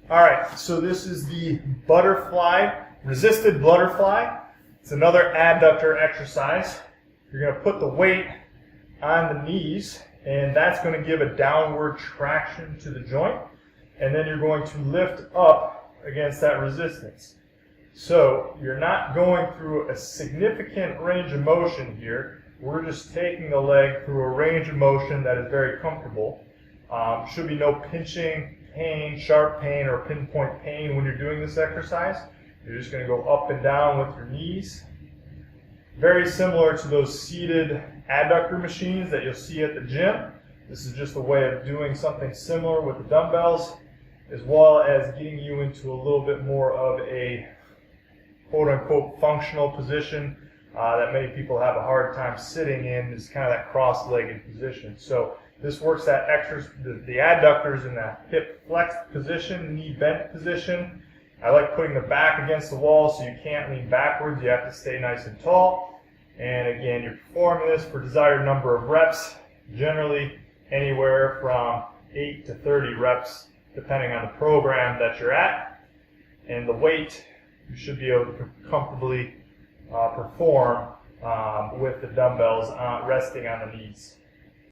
All right, so this is the butterfly, resisted butterfly. It's another adductor exercise. You're going to put the weight on the knees, and that's going to give a downward traction to the joint, and then you're going to lift up against that resistance. So you're not going through a significant range of motion here. We're just taking the leg through a range of motion that is very comfortable. Should be no pinching, pain, sharp pain, or pinpoint pain when you're doing this exercise. You're just going to go up and down with your knees. Very similar to those seated adductor machines that you'll see at the gym. This is just a way of doing something similar with the dumbbells, as well as getting you into a little bit more of a quote-unquote functional position that many people have a hard time sitting in, is kind of that cross-legged position. So this works that the adductors in that hip flexed position, knee bent position. I like putting the back against the wall so you can't lean backwards. You have to stay nice and tall. And again, you're performing this for desired number of reps, generally anywhere from 8 to 30 reps, depending on the program that you're at. And the weight, you should be able to comfortably perform with the dumbbells resting on the knees.